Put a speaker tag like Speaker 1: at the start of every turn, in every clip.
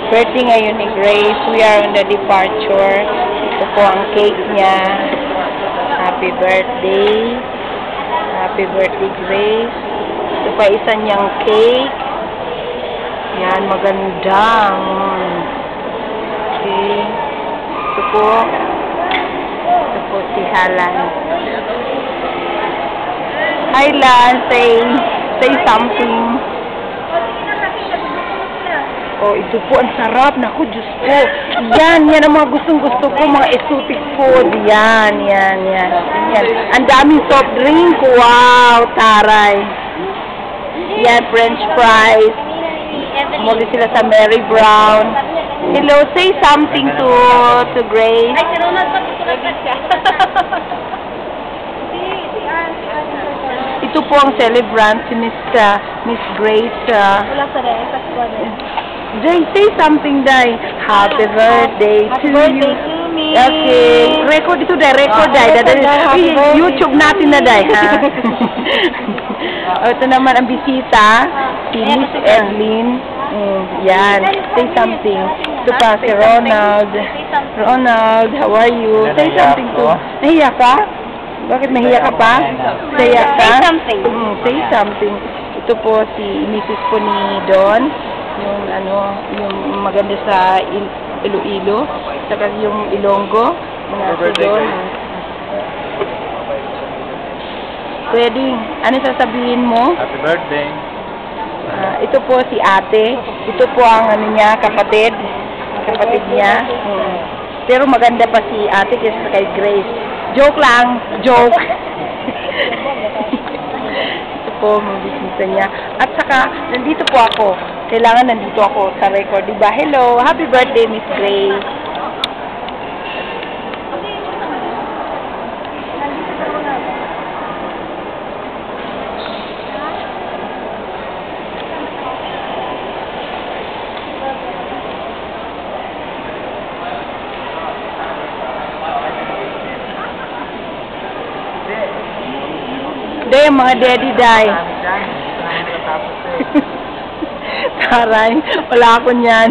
Speaker 1: Birthday ngayon ni Grace. We are on the departure. Ito po ang cake niya. Happy birthday. Happy birthday, Grace. Ito pa isa niyang cake. Yan, maganda. Okay. Ito po si Halan. Hi, Lan. Say something. Oh, ito po, ang sarap. Naku, Diyos ko. Yan ang mga gustong-gusto ko, mga exotic food. Yan. Ang daming soft drink. Wow, taray. Yan, French fries. Muli sila sa Mary Brown. Hello, say something to Grace.
Speaker 2: Ay, si Ronald pa tutulad siya.
Speaker 1: Ito po ang celebrant, si Miss Grace.
Speaker 2: Wala sa rin,
Speaker 1: Jay, say something, Day. Happy birthday to you.
Speaker 2: to me.
Speaker 1: Okay. Record ito, Day. Record, Day. YouTube natin na, Day. Ito naman ang bisita, si Miss Edlyn. Yan. Say something. Ito pa, si Ronald. Ronald, how are you? Say something to. Nahiya ka? Bakit nahiya ka pa? Nahiya ka?
Speaker 2: Say something.
Speaker 1: Say something. Ito po si Mrs. po ni Don. Yung maganda sa Iloilo, saka yung Ilonggo, mga doon. Kuya Ding, ano sasabihin mo?
Speaker 3: Happy birthday.
Speaker 1: Ito po si ate. Ito po ang kapatid niya. Pero maganda pa si ate kaysa kay Grace. Joke lang, joke. Po, mabisita niya. At saka, nandito po ako. Kailangan nandito ako sa record, diba? Hello! Happy birthday, Miss Grace! Day, mga daddy, day. Taray, wala ako niyan.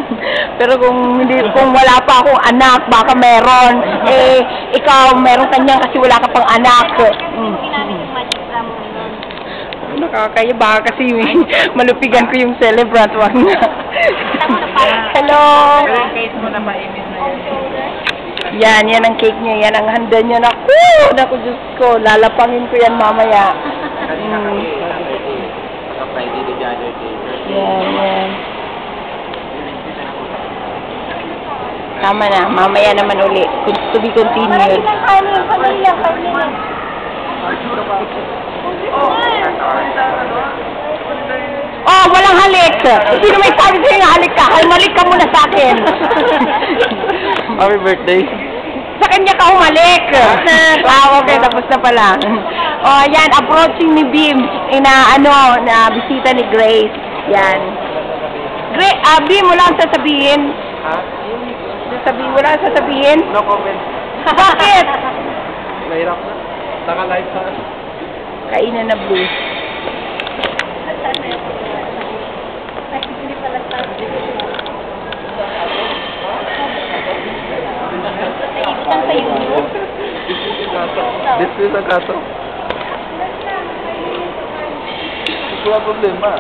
Speaker 1: Pero kung wala pa akong anak, baka meron. Ikaw, meron ka niyan kasi wala ka pang anak. Nakakaya, baka kasi malupigan ko yung celebrant. Wag na. Hello! Yan ang cake niya. Yan ang handa niya. Naku, Diyos ko. Lalapangin ko yan mamaya. Yan. Tama na. Mamaya naman uli. To be continued. Oh, walang halik. Sino may sabi sa'yo na halik ka? Halik ka muna sa akin.
Speaker 3: Happy birthday.
Speaker 1: Sa kanya ka humalik. Okay, tapos na pala. Oh, yan, approaching ni Bim. Na bisita ni Grace. Yan. Bim, wala kang sasabihin. Wala kang sasabihin?
Speaker 3: No comment.
Speaker 1: Bakit?
Speaker 3: Mahirap na. Naka-live pa.
Speaker 1: Kainan na blue.
Speaker 3: Display sa kaso. Wala problema.